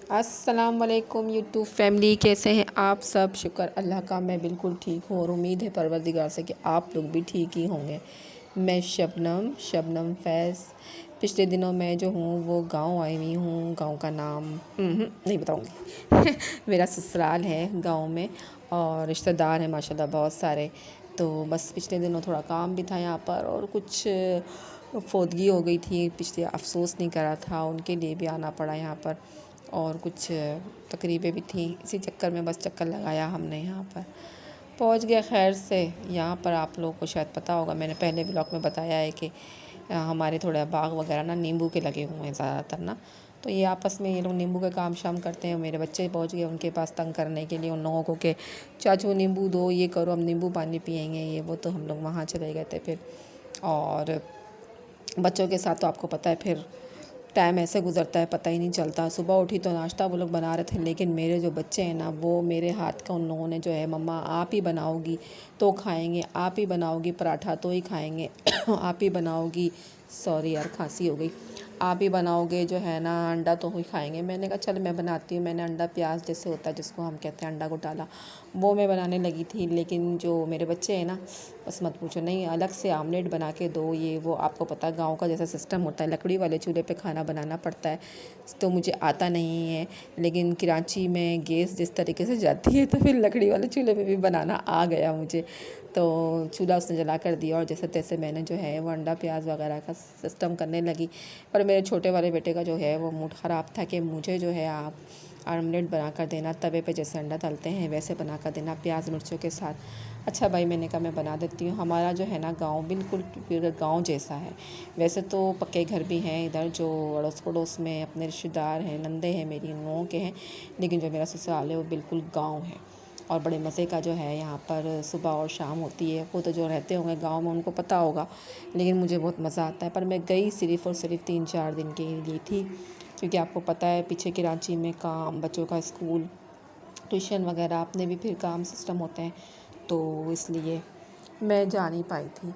अस्सलाम वालेकुम YouTube family, कैसे हैं आप सब। शुक्र अल्लाह का, मैं बिल्कुल ठीक हूँ और उम्मीद है परवरदिगार से कि आप लोग भी ठीक ही होंगे। मैं शबनम शबनम फैज़ पिछले दिनों मैं जो हूँ वो गांव आई हुई हूँ। गांव का नाम नहीं बताऊँगी मेरा ससुराल है गांव में और रिश्तेदार हैं माशाल्लाह बहुत सारे। तो बस पिछले दिनों थोड़ा काम भी था यहाँ पर और कुछ फ़ौतगी हो गई थी पिछले, अफसोस नहीं करा था, उनके लिए भी आना पड़ा यहाँ पर। और कुछ तकरीबें भी थी, इसी चक्कर में बस चक्कर लगाया हमने यहाँ पर। पहुँच गए खैर से यहाँ पर। आप लोगों को शायद पता होगा, मैंने पहले ब्लॉग में बताया है कि हमारे थोड़ा बाग वगैरह ना नींबू के लगे हुए हैं ज़्यादातर ना। तो ये आपस में ये लोग नींबू का काम शाम करते हैं। मेरे बच्चे पहुँच गए उनके पास तंग करने के लिए उन लोगों को कि चाचू नींबू दो, ये करो, हम नींबू पानी पियेंगे ये वो। तो हम लोग वहाँ चले गए थे फिर। और बच्चों के साथ तो आपको पता है फिर टाइम ऐसे गुज़रता है पता ही नहीं चलता। सुबह उठी तो नाश्ता वो लोग बना रहे थे, लेकिन मेरे जो बच्चे हैं ना वो मेरे हाथ का उन लोगों ने जो है, मम्मा आप ही बनाओगी तो खाएंगे, आप ही बनाओगी पराठा तो ही खाएंगे आप ही बनाओगी, सॉरी यार खांसी हो गई, आप ही बनाओगे जो है ना अंडा तो ही खाएंगे। मैंने कहा चल मैं बनाती हूँ। मैंने अंडा प्याज जैसे होता है जिसको हम कहते हैं अंडा को डाला, वो मैं बनाने लगी थी। लेकिन जो मेरे बच्चे हैं ना बस मत पूछो, नहीं अलग से आमलेट बना के दो ये वो। आपको पता है गाँव का जैसा सिस्टम होता है, लकड़ी वाले चूल्हे पे खाना बनाना पड़ता है। तो मुझे आता नहीं है, लेकिन कराची में गैस जिस तरीके से जाती है तो फिर लकड़ी वाले चूल्हे पे भी बनाना आ गया मुझे। तो चूल्हा उसने जला कर दिया और जैसे तैसे मैंने जो है वो अंडा प्याज वगैरह का सिस्टम करने लगी। पर मेरे छोटे वाले बेटे का जो है वो मूड ख़राब था कि मुझे जो है आप आमलेट बना कर देना, तवे पे जैसे अंडा तलते हैं वैसे बना कर देना प्याज मिर्चों के साथ। अच्छा भाई, मैंने कहा मैं बना देती हूँ। हमारा जो है ना गांव बिल्कुल गांव जैसा है। वैसे तो पक्के घर भी हैं इधर, जो अड़ोस पड़ोस में अपने रिश्तेदार हैं, नंदे हैं मेरी, उन लोगों के हैं, लेकिन जो मेरा ससुराल है वो बिल्कुल गाँव है। और बड़े मज़े का जो है यहाँ पर सुबह और शाम होती है। वो तो जो रहते होंगे गांव में उनको पता होगा, लेकिन मुझे बहुत मज़ा आता है। पर मैं गई सिर्फ़ और सिर्फ 3-4 दिन के लिए थी, क्योंकि आपको पता है पीछे कराची में काम, बच्चों का स्कूल, ट्यूशन वगैरह, अपने भी फिर काम सिस्टम होते हैं, तो इसलिए मैं जा नहीं पाई थी।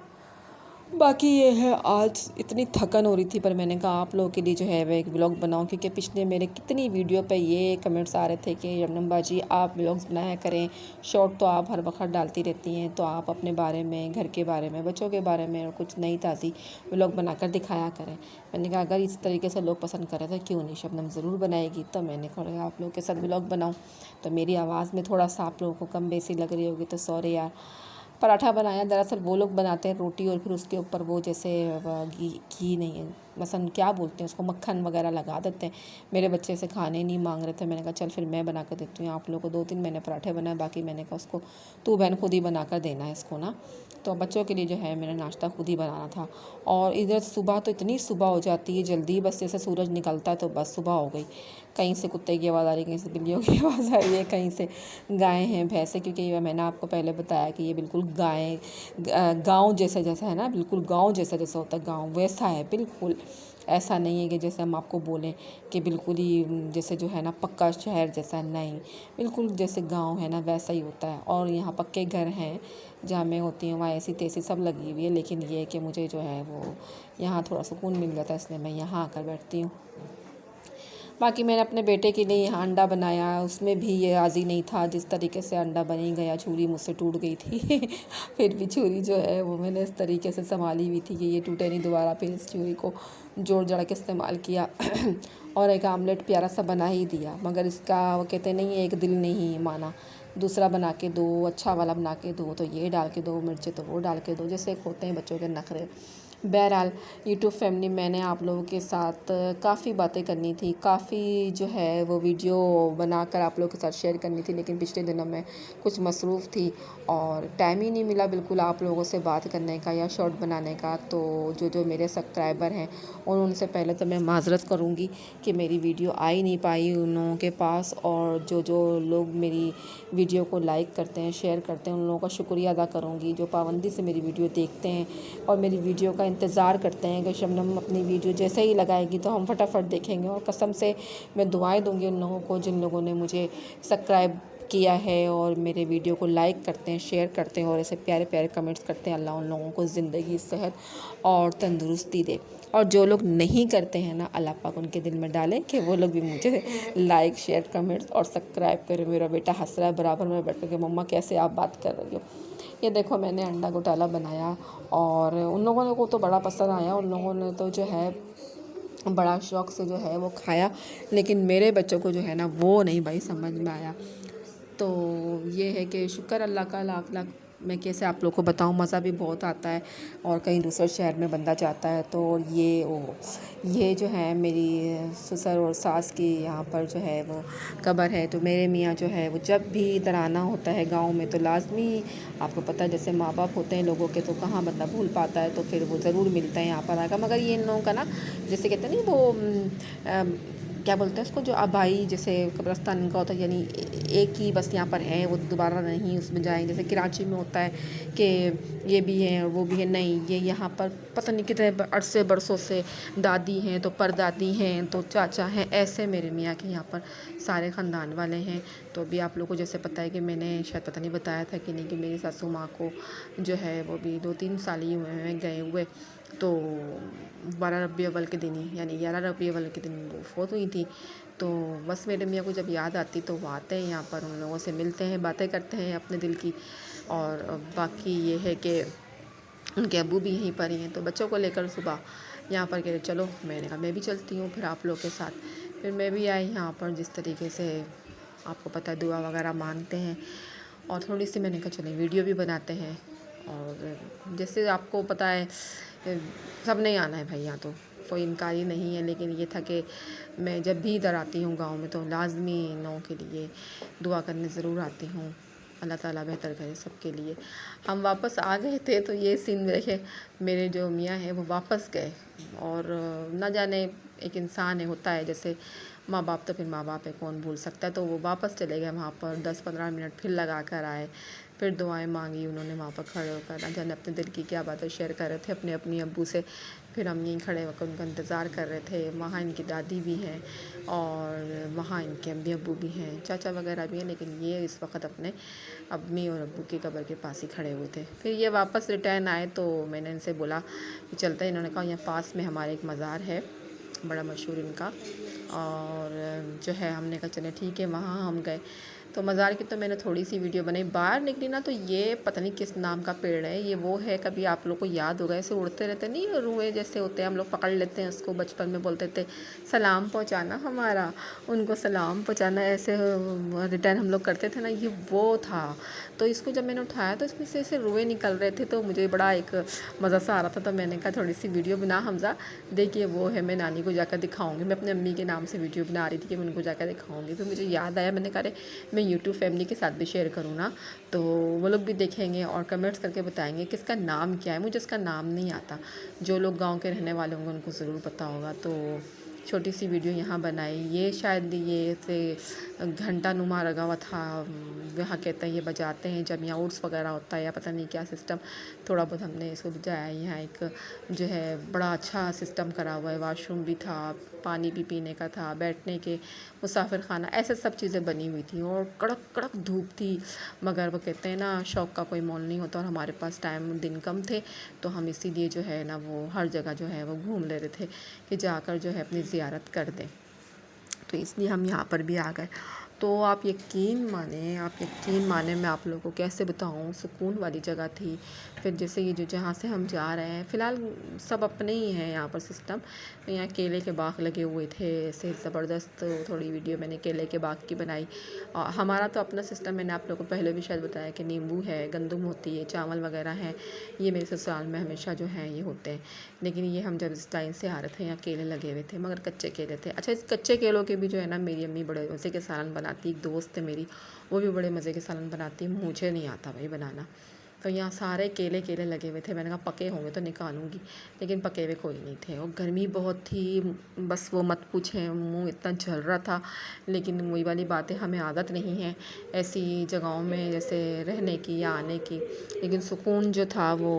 बाकी ये है, आज इतनी थकन हो रही थी पर मैंने कहा आप लोगों के लिए जो है वह एक व्लॉग बनाऊं, क्योंकि पिछले मेरे कितनी वीडियो पे ये कमेंट्स आ रहे थे कि यमनम बाजी आप व्लॉग्स बनाया करें, शॉर्ट तो आप हर वक्त डालती रहती हैं, तो आप अपने बारे में, घर के बारे में, बच्चों के बारे में और कुछ नई ताज़ी व्लॉग बनाकर दिखाया करें। मैंने कहा अगर इस तरीके से लोग पसंद करें तो क्यों नहीं, शबनम ज़रूर बनाएगी। तो मैंने कहा आप लोगों के साथ व्लॉग बनाऊँ। तो मेरी आवाज़ में थोड़ा सा आप लोगों को कम बेसी लग रही होगी तो सॉरी यार। पराठा बनाया, दरअसल वो लोग बनाते हैं रोटी और फिर उसके ऊपर वो जैसे घी नहीं है, मसन क्या बोलते हैं उसको, मक्खन वगैरह लगा देते हैं। मेरे बच्चे से खाने नहीं मांग रहे थे, मैंने कहा चल फिर मैं बना कर देती हूँ आप लोगों को। 2-3 मैंने पराठे बनाए, बाकी मैंने कहा उसको तू बहन खुद ही बना कर देना है इसको ना। तो बच्चों के लिए जो है मैंने नाश्ता खुद ही बनाना था। और इधर सुबह तो इतनी सुबह हो जाती है जल्दी, बस जैसे सूरज निकलता है तो बस सुबह हो गई। कहीं से कुत्ते की आवाज़ आ रही है, कहीं से बिल्लियों की आवाज़ आ रही है, कहीं से गायें हैं, भैंसें, क्योंकि ये मैंने आपको पहले बताया कि ये बिल्कुल गाय गाँव जैसा जैसा है ना, बिल्कुल गाँव जैसा जैसा होता है गाँव वैसा है बिल्कुल। ऐसा नहीं है कि जैसे हम आपको बोलें कि बिल्कुल ही जैसे जो है ना पक्का शहर जैसा, नहीं, बिल्कुल जैसे गांव है ना वैसा ही होता है। और यहाँ पक्के घर हैं जहाँ मैं होती हूँ, वहाँ ऐसी तैसी सब लगी हुई है, लेकिन ये है कि मुझे जो है वो यहाँ थोड़ा सुकून मिल जाता है, इसलिए मैं यहाँ आकर बैठती हूँ। बाकी मैंने अपने बेटे के लिए यहाँ अंडा बनाया, उसमें भी ये राज़ी नहीं था जिस तरीके से अंडा बनी गया, छुरी मुझसे टूट गई थी फिर भी छुरी जो है वो मैंने इस तरीके से संभाली हुई थी कि ये टूटे नहीं दोबारा। फिर इस छुरी को जोड़ जड़ा के इस्तेमाल किया और एक आमलेट प्यारा सा बना ही दिया। मगर इसका वो कहते नहीं है, एक दिल नहीं माना, दूसरा बना के दो, अच्छा वाला बना के दो, तो ये डाल के दो मिर्ची तो वो डाल के दो, जैसे होते हैं बच्चों के नखरे। बहरहाल यूट्यूब फैमिली, मैंने आप लोगों के साथ काफ़ी बातें करनी थी, काफ़ी जो है वो वीडियो बनाकर आप लोगों के साथ शेयर करनी थी, लेकिन पिछले दिनों में कुछ मसरूफ़ थी और टाइम ही नहीं मिला बिल्कुल आप लोगों से बात करने का या शॉर्ट बनाने का। तो जो मेरे सब्सक्राइबर हैं और उनसे पहले तो मैं माज़रत करूँगी कि मेरी वीडियो आ ही नहीं पाई उन लोगों के पास। और जो लोग मेरी वीडियो को लाइक करते हैं, शेयर करते हैं, उन लोगों का शुक्रिया अदा करूँगी, जो पाबंदी से मेरी वीडियो देखते हैं और मेरी वीडियो का इंतज़ार करते हैं कि शबनम अपनी वीडियो जैसे ही लगाएगी तो हम फटाफट देखेंगे। और कसम से मैं दुआएं दूंगी उन लोगों को जिन लोगों ने मुझे सब्सक्राइब किया है और मेरे वीडियो को लाइक करते हैं, शेयर करते हैं और ऐसे प्यारे प्यारे कमेंट्स करते हैं। अल्लाह उन लोगों को ज़िंदगी, सेहत और तंदुरुस्ती दे। और जो लोग नहीं करते हैं ना, अल्लाह पाक उनके दिल में डाले कि वो लोग भी मुझे लाइक शेयर कमेंट्स और सब्सक्राइब करें। मेरा बेटा हंस रहा है बराबर में बैठ के, मम्मा कैसे आप बात कर रही हो। ये देखो मैंने अंडा घोटाला बनाया और उन लोगों को तो बड़ा पसंद आया, उन लोगों ने तो जो है बड़ा शौक़ से जो है वो खाया, लेकिन मेरे बच्चों को जो है ना वो नहीं भाई समझ में आया। तो ये है कि शुक्र अल्लाह का लाख लाख, मैं कैसे आप लोग को बताऊं, मज़ा भी बहुत आता है। और कहीं दूसरे शहर में बंदा जाता है तो ये जो है मेरी ससुर और सास की यहाँ पर जो है वो कब्र है। तो मेरे मियाँ जो है वो जब भी इधर आना होता है गांव में तो लाजमी, आपको पता है जैसे माँ बाप होते हैं लोगों के तो कहाँ बंदा भूल पाता है, तो फिर वो ज़रूर मिलता है यहाँ पर आकर। मगर ये इन लोगों का ना, जैसे कहते हैं नहीं वो क्या बोलते हैं उसको, जो आबाई जैसे कब्रिस्तान इनका होता है, यानी एक ही बस यहाँ पर है, वो दोबारा नहीं उसमें जाएंगे। जैसे कराची में होता है कि ये भी है और वो भी है, नहीं ये यहाँ पर पता नहीं कितने अरसे बरसों से दादी हैं तो परदादी हैं तो चाचा हैं, ऐसे मेरे मियाँ के यहाँ पर सारे ख़ानदान वाले हैं। तो अभी आप लोगों को जैसे पता है कि मैंने शायद पता नहीं बताया था कि नहीं, कि मेरी सासू माँ को जो है वो भी 2-3 साल ही हुए हैं गए हुए। तो 12 रबी अव्वल के दिन ही, यानी 11 रबी अव्वल के दिन वो फौत हुई थी। तो बस मेरे मियाँ को जब याद आती तो वो आते हैं यहाँ पर, उन लोगों से मिलते हैं, बातें करते हैं अपने दिल की। और बाकी ये है कि उनके अब्बू भी यहीं पर ही हैं, तो बच्चों को लेकर सुबह यहाँ पर कह रहे चलो, मैंने कहा मैं भी चलती हूँ फिर आप लोग के साथ। फिर मैं भी आई यहाँ पर, जिस तरीके से आपको पता है दुआ वगैरह मांगते हैं, और थोड़ी सी मैंने कहा चलें वीडियो भी बनाते हैं। और जैसे आपको पता है सब नहीं आना है भाई, यहाँ तो कोई इनकार ही नहीं है, लेकिन ये था कि मैं जब भी इधर आती हूँ गांव में तो लाजमी इन लोगों के लिए दुआ करने ज़रूर आती हूँ। अल्लाह ताला बेहतर करे सबके लिए। हम वापस आ गए थे तो ये सीन देखे, मेरे जो मियाँ हैं वो वापस गए, और न जाने एक इंसान है होता है जैसे माँ बाप, तो फिर माँ बाप है कौन भूल सकता है। तो वो वापस चले गए वहाँ पर, 10-15 मिनट फिर लगा कर आए, फिर दुआएं मांगी उन्होंने वहाँ पर खड़े होकर, न जाने अपने दिल की क्या बातें शेयर कर रहे थे अपने अपनी अब्बू से। फिर हम यहीं खड़े होकर उनका इंतज़ार कर रहे थे। वहाँ इनकी दादी भी हैं और वहाँ इनके अम्मी अब्बू भी हैं, चाचा वगैरह भी हैं, लेकिन ये इस वक्त अपने अम्मी और अब्बू की कब्र के पास ही खड़े हुए थे। फिर ये वापस रिटर्न आए तो मैंने इनसे बोला कि चलते हैं। इन्होंने कहा यहाँ पास में हमारे एक मज़ार है बड़ा मशहूर इनका, और जो है हमने कहा चले ठीक है, वहाँ हम गए। तो मज़ार की तो मैंने थोड़ी सी वीडियो बनाई। बाहर निकली ना तो ये पता नहीं किस नाम का पेड़ है, ये वो है, कभी आप लोग को याद होगा, ऐसे उड़ते रहते नहीं, रुए जैसे होते हैं, हम लोग पकड़ लेते हैं उसको, बचपन में बोलते थे सलाम पहुँचाना, हमारा उनको सलाम पहुँचाना, ऐसे रिटर्न हम लोग करते थे ना, ये वो था। तो इसको जब मैंने उठाया तो इसमें से ऐसे रुए निकल रहे थे, तो मुझे बड़ा एक मज़ा सा आ रहा था। तो मैंने कहा थोड़ी सी वीडियो बना हमज़ा, देखिए वो है, मैं नानी को जाकर दिखाऊंगी। मैं अपनी अम्मी के नाम से वीडियो बना रही थी कि मैं उनको जाकर दिखाऊंगी। फिर मुझे याद आया, मैंने कहा मैं यूट्यूब फैमिली के साथ भी शेयर करूँ ना, तो वो लोग भी देखेंगे और कमेंट्स करके बताएंगे कि इसका नाम क्या है। मुझे इसका नाम नहीं आता, जो लोग गांव के रहने वाले होंगे उनको ज़रूर पता होगा। तो छोटी सी वीडियो यहाँ बनाई। ये शायद ये से घंटा नुमा लगा हुआ था, यहाँ कहते हैं ये बजाते हैं जब यहाँ उर्स वगैरह होता है, या पता नहीं क्या सिस्टम, थोड़ा बहुत हमने इसको बजाया। यहाँ एक जो है बड़ा अच्छा सिस्टम करा हुआ है, वॉशरूम भी था, पानी भी पीने का था, बैठने के मुसाफिर खाना, ऐसे सब चीज़ें बनी हुई थी। और कड़क कड़क धूप थी, मगर वो कहते हैं ना शौक़ का कोई मोल नहीं होता, और हमारे पास टाइम दिन कम थे, तो हम इसीलिए जो है ना वो हर जगह जो है वो घूम ले रहे थे कि जाकर जो है अपनी ज़ियारत कर दें। तो इसलिए हम यहाँ पर भी आ गए। तो आप यकीन माने मैं आप लोगों को कैसे बताऊँ, सुकून वाली जगह थी। फिर जैसे ये जो जहाँ से हम जा रहे हैं, फ़िलहाल सब अपने ही हैं यहाँ पर सिस्टम। यहाँ केले के बाग लगे हुए थे, ऐसे ज़बरदस्त थोड़ी वीडियो मैंने केले के बाग की बनाई। हमारा तो अपना सिस्टम, मैंने आप लोगों को पहले भी शायद बताया कि नींबू है, गंदम होती है, चावल वगैरह हैं, ये मेरे ससुराल में हमेशा जो हैं ये होते हैं। लेकिन ये हम जब इस टाइम से आ रहे थे, यहाँ केले लगे हुए थे, मगर कच्चे केले थे। अच्छा, इस कच्चे केलों के भी जो है ना मेरी अम्मी बड़े मज़े के सालन बनाती। एक दोस्त है मेरी, वो भी बड़े मज़े के सालन बनाती, मुझे नहीं आता भाई बनाना। तो यहाँ सारे केले केले लगे हुए थे। मैंने कहा पके होंगे तो निकालूंगी, लेकिन पके हुए कोई नहीं थे, और गर्मी बहुत थी, बस वो मत पूछें, मुंह इतना जल रहा था। लेकिन वही वाली बातें, हमें आदत नहीं है ऐसी जगहों में जैसे रहने की या आने की, लेकिन सुकून जो था वो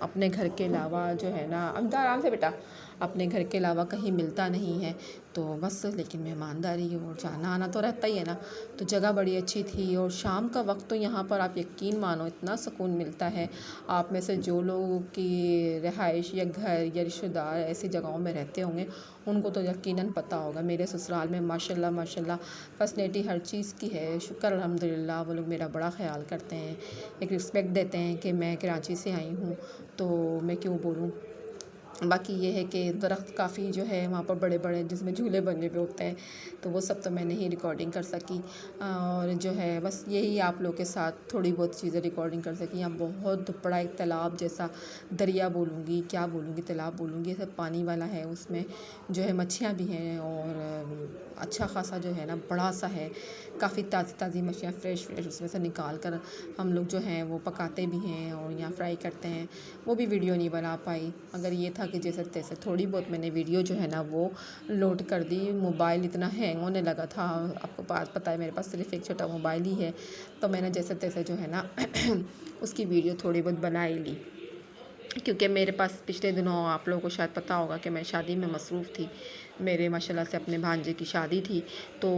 अपने घर के अलावा जो है ना। अब आराम से बेटा, अपने घर के अलावा कहीं मिलता नहीं है। तो बस लेकिन मेहमानदारी और जाना आना तो रहता ही है ना। तो जगह बड़ी अच्छी थी और शाम का वक्त तो यहाँ पर आप यकीन मानो इतना सुकून मिलता है। आप में से जो लोगों की रिहाइश या घर या रिश्तेदार ऐसी जगहों में रहते होंगे उनको तो यकीनन पता होगा। मेरे ससुराल में माशाल्लाह माशाल्लाह फैसिलिटी हर चीज़ की है, शुक्र अल्हम्दुलिल्लाह। वो लोग मेरा बड़ा ख्याल करते हैं, एक रिस्पेक्ट देते हैं कि मैं कराची से आई हूँ तो मैं क्यों बोलूँ। बाकी ये है कि दरख्त काफ़ी जो है वहाँ पर बड़े बड़े जिसमें झूले बने हुए होते हैं, तो वो सब तो मैं नहीं रिकॉर्डिंग कर सकी। और जो है बस यही आप लोग के साथ थोड़ी बहुत चीज़ें रिकॉर्डिंग कर सकी। यहाँ बहुत बड़ा एक तालाब जैसा, दरिया बोलूँगी क्या बोलूँगी, तालाब बोलूँगी, सब पानी वाला है। उसमें जो है मच्छियाँ भी हैं और अच्छा खासा जो है ना बड़ा सा है। काफ़ी ताज़ी ताज़ी मछलियाँ फ्रेश फ्रेश उसमें से निकाल कर हम लोग जो हैं वो पकाते भी हैं और यहाँ फ्राई करते हैं। वो भी वीडियो नहीं बना पाई, मगर ये था कि जैसे तैसे थोड़ी बहुत मैंने वीडियो जो है ना वो लोड कर दी। मोबाइल इतना हैंग होने लगा था, आपको बात पता है मेरे पास सिर्फ एक छोटा मोबाइल ही है, तो मैंने जैसे तैसे जो है ना उसकी वीडियो थोड़ी बहुत बना ही ली। क्योंकि मेरे पास पिछले दिनों आप लोगों को शायद पता होगा कि मैं शादी में मसरूफ़ थी। मेरे माशाल्लाह से अपने भांजे की शादी थी, तो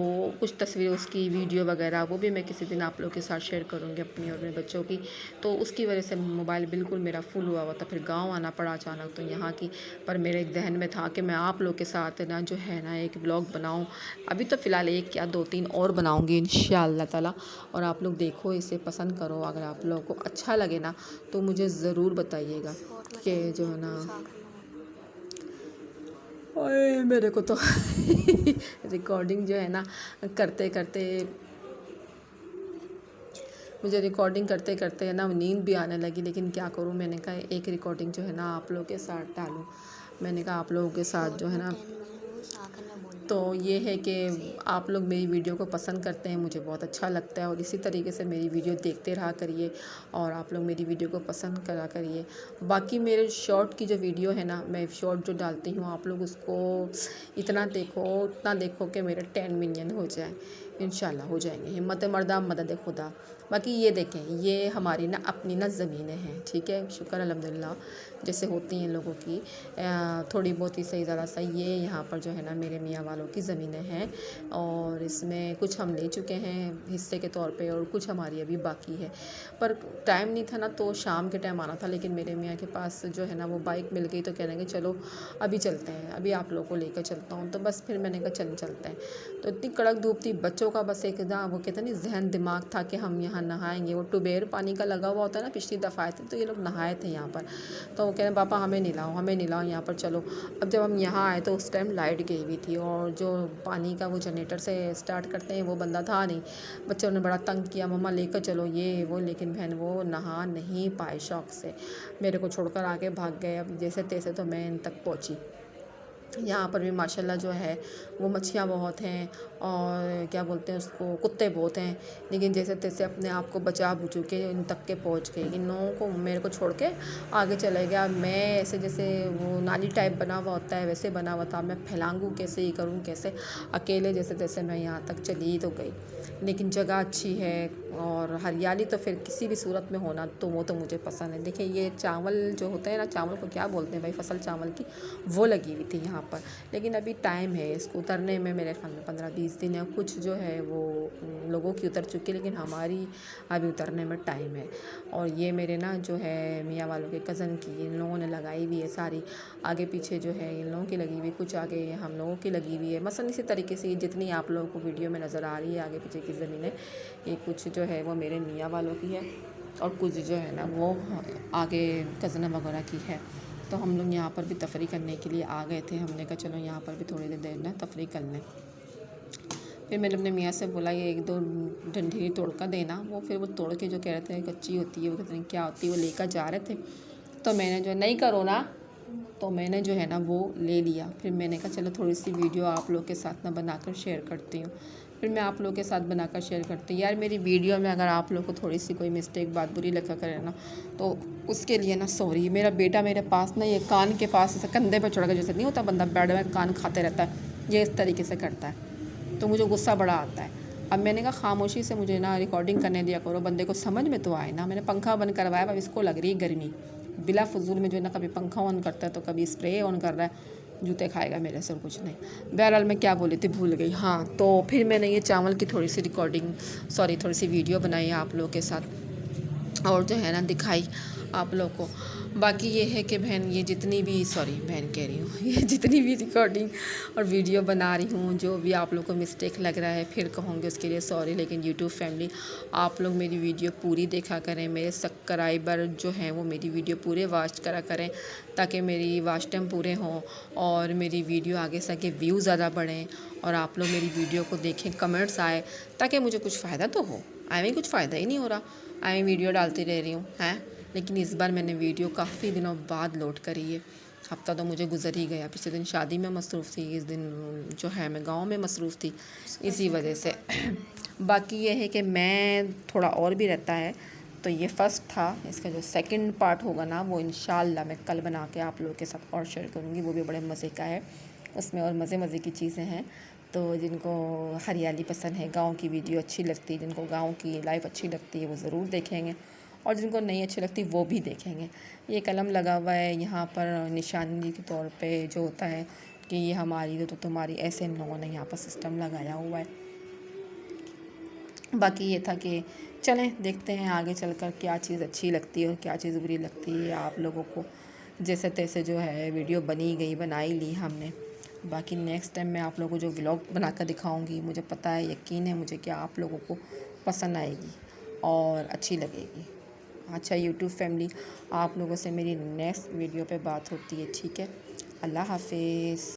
कुछ तस्वीरें उसकी वीडियो वगैरह वो भी मैं किसी दिन आप लोगों के साथ शेयर करूँगी, अपनी और मेरे बच्चों की। तो उसकी वजह से मोबाइल बिल्कुल मेरा फुल हुआ था। फिर गाँव आना पड़ा अचानक, तो यहाँ की पर मेरे एक जहन में था कि मैं आप लोग के साथ ना जो है ना एक ब्लॉग बनाऊँ। अभी तो फ़िलहाल एक या 2-3 और बनाऊँगी इंशाअल्लाह ताला, और आप लोग देखो, इसे पसंद करो। अगर आप लोगों को अच्छा लगे ना तो मुझे ज़रूर बताइएगा कि जो है ना, और मेरे को तो रिकॉर्डिंग जो है ना करते करते मुझे रिकॉर्डिंग करते करते है ना नींद भी आने लगी। लेकिन क्या करूँ, मैंने कहा एक रिकॉर्डिंग जो है ना आप लोगों के साथ डालूँ। मैंने कहा आप लोगों के साथ जो है ना, तो ये है कि आप लोग मेरी वीडियो को पसंद करते हैं, मुझे बहुत अच्छा लगता है। और इसी तरीके से मेरी वीडियो देखते रहा करिए और आप लोग मेरी वीडियो को पसंद करा करिए। बाकी मेरे शॉर्ट की जो वीडियो है ना, मैं शॉर्ट जो डालती हूँ, आप लोग उसको इतना देखो कि मेरे 10 मिलियन हो जाए। इंशाल्लाह हो जाएंगे, हिम्मत मर्दा मदद खुदा। बाकी ये देखें, ये हमारी ना अपनी ना ज़मीनें हैं, ठीक है, शुक्र अल्हम्दुलिल्लाह जैसे होती हैं लोगों की थोड़ी बहुत ही सही ज़रा सा। ये यहाँ पर जो है ना मेरे मियाँ वालों की ज़मीनें हैं और इसमें कुछ हम ले चुके हैं हिस्से के तौर पे और कुछ हमारी अभी बाकी है। पर टाइम नहीं था ना, तो शाम के टाइम आना था, लेकिन मेरे मियाँ के पास जो है ना वो बाइक मिल गई, तो कह रहे हैं कि चलो अभी चलते हैं, अभी आप लोगों को लेकर चलता हूँ। तो बस फिर मैंने कहा चलते हैं। तो इतनी कड़क धूप थी, बच्चों का बस एक ना वो कहते हैं नहीं जहन दिमाग था कि हम यहाँ नहाएंगे। वो टुबेर पानी का लगा हुआ होता है ना, पिछली दफ़ा आए थे तो ये लोग नहाए थे यहाँ पर, तो वो कह रहे पापा हमें नहीं लाओ यहाँ पर चलो। अब जब हम यहाँ आए तो उस टाइम लाइट गई हुई थी और जो पानी का वो जनरेटर से स्टार्ट करते हैं वो बंदा था नहीं। बच्चों ने बड़ा तंग किया, मम्मा लेकर चलो ये वो, लेकिन बहन वो नहा नहीं पाए शौक़ से, मेरे को छोड़कर आगे भाग गए। अब जैसे तैसे तो मैं इन तक पहुँची। यहाँ पर भी माशाल्लाह जो है वो मच्छियाँ बहुत हैं और क्या बोलते हैं उसको, कुत्ते बहुत हैं। लेकिन जैसे तैसे अपने आप को बचा बुचू के इन तक के पहुँच गई। इन लोगों को मेरे को छोड़ के आगे चले गया। मैं ऐसे जैसे वो नाली टाइप बना हुआ होता है वैसे बना हुआ था। मैं फैलाऊँ कैसे, ये करूँ कैसे, अकेले जैसे तैसे मैं यहाँ तक चली तो गई। लेकिन जगह अच्छी है और हरियाली तो फिर किसी भी सूरत में होना तो वो तो मुझे पसंद है। देखिए ये चावल जो होता है ना, चावल को क्या बोलते हैं भाई, फसल चावल की, वो लगी हुई थी यहाँ पर। लेकिन अभी टाइम है इसको उतरने में, मेरे ख्याल में 15-20 दिन या कुछ जो है वो लोगों की उतर चुकी है, लेकिन हमारी अभी उतरने में टाइम है। और ये मेरे ना जो है मियाँ वालों के कज़न की इन लोगों ने लगाई हुई है सारी, आगे पीछे जो है इन लोगों की लगी हुई, कुछ आगे हम लोगों की लगी हुई है। मसलन इसी तरीके से जितनी आप लोगों को वीडियो में नज़र आ रही है आगे पीछे की ज़मीनें, ये कुछ जो है वो मेरे मियाँ वालों की है और कुछ जो है ना वो आगे कज़न वगैरह की है। तो हम लोग यहाँ पर भी तफरी करने के लिए आ गए थे। हमने कहा चलो यहाँ पर भी थोड़ी देर ना तफरी कर लें। फिर मैंने अपने मियाँ से बोला ये 1-2 डंडी तोड़ कर देना। वो फिर वो तोड़ के जो कह रहे थे कच्ची होती है, वो कहते हैं क्या होती है, वो लेकर जा रहे थे। तो मैंने जो नहीं करो ना, तो मैंने जो है ना वो ले लिया। फिर मैंने कहा चलो थोड़ी सी वीडियो आप लोग के साथ ना बनाकर शेयर करती हूँ। फिर मैं आप लोग के साथ बनाकर शेयर करती हूँ। यार मेरी वीडियो में अगर आप लोग को थोड़ी सी कोई मिस्टेक, बात बुरी लगा करे ना, तो उसके लिए ना सॉरी। मेरा बेटा मेरे पास ना ये कान के पास ऐसे कंधे पर चढ़ कर, जैसे नहीं होता बंदा बेड में कान खाते रहता है, ये इस तरीके से करता है, तो मुझे गुस्सा बड़ा आता है। अब मैंने कहा खामोशी से मुझे ना रिकॉर्डिंग करने दिया करो, बंदे को समझ में तो आए ना। मैंने पंखा बंद करवाया, अब इसको लग रही है गर्मी, बिला फजूल में जो है ना कभी पंखा ऑन करता है तो कभी स्प्रे ऑन कर रहा है। जूते खाएगा मेरे से और कुछ नहीं। बहरहाल मैं क्या बोली थी भूल गई। हाँ, तो फिर मैंने ये चावल की थोड़ी सी थोड़ी सी वीडियो बनाई आप लोगों के साथ और जो है ना दिखाई आप लोग को। बाकी ये है कि बहन ये जितनी भी बहन कह रही हूँ ये जितनी भी रिकॉर्डिंग और वीडियो बना रही हूँ, जो भी आप लोग को मिस्टेक लग रहा है फिर कहूँगी उसके लिए सॉरी। लेकिन यूट्यूब फैमिली आप लोग मेरी वीडियो पूरी देखा करें, मेरे सब्सक्राइबर जो हैं वो मेरी वीडियो पूरे वॉच करा करें, ताकि मेरी वॉच टाइम पूरे हों और मेरी वीडियो आगे सके, व्यू ज़्यादा बढ़ें और आप लोग मेरी वीडियो को देखें, कमेंट्स आए, ताकि मुझे कुछ फ़ायदा तो हो। आई कुछ फ़ायदा ही नहीं हो रहा, आई वीडियो डालती रह रही हूँ हैं। लेकिन इस बार मैंने वीडियो काफ़ी दिनों बाद लोड करी है। हफ्ता तो मुझे गुजर ही गया, पिछले दिन शादी में मसरूफ़ थी, इस दिन जो है मैं गांव में मसरूफ़ थी, इसी वजह से। बाकी ये है कि मैं थोड़ा और भी रहता है, तो ये फ़र्स्ट था। इसका जो सेकंड पार्ट होगा ना वो इंशाल्लाह मैं कल बना के आप लोगों के साथ और शेयर करूँगी, वो भी बड़े मज़े का है। उसमें और मज़े की चीज़ें हैं। तो जिनको हरियाली पसंद है, गांव की वीडियो अच्छी लगती है, जिनको गांव की लाइफ अच्छी लगती है वो ज़रूर देखेंगे और जिनको नहीं अच्छी लगती वो भी देखेंगे। ये कलम लगा हुआ है यहाँ पर निशानी के तौर पे, जो होता है कि ये हमारी तो तुम्हारी, ऐसे इन लोगों ने यहाँ पर सिस्टम लगाया हुआ है। बाकी ये था कि चलें देखते हैं आगे चलकर क्या चीज़ अच्छी लगती है और क्या चीज़ बुरी लगती है आप लोगों को। जैसे तैसे जो है वीडियो बनाई ली हमने। बाकी नेक्स्ट टाइम मैं आप लोगों को जो व्लॉग बनाकर दिखाऊंगी, मुझे पता है, यकीन है मुझे कि आप लोगों को पसंद आएगी और अच्छी लगेगी। अच्छा यूट्यूब फैमिली, आप लोगों से मेरी नेक्स्ट वीडियो पे बात होती है, ठीक है। अल्लाह हाफिज़।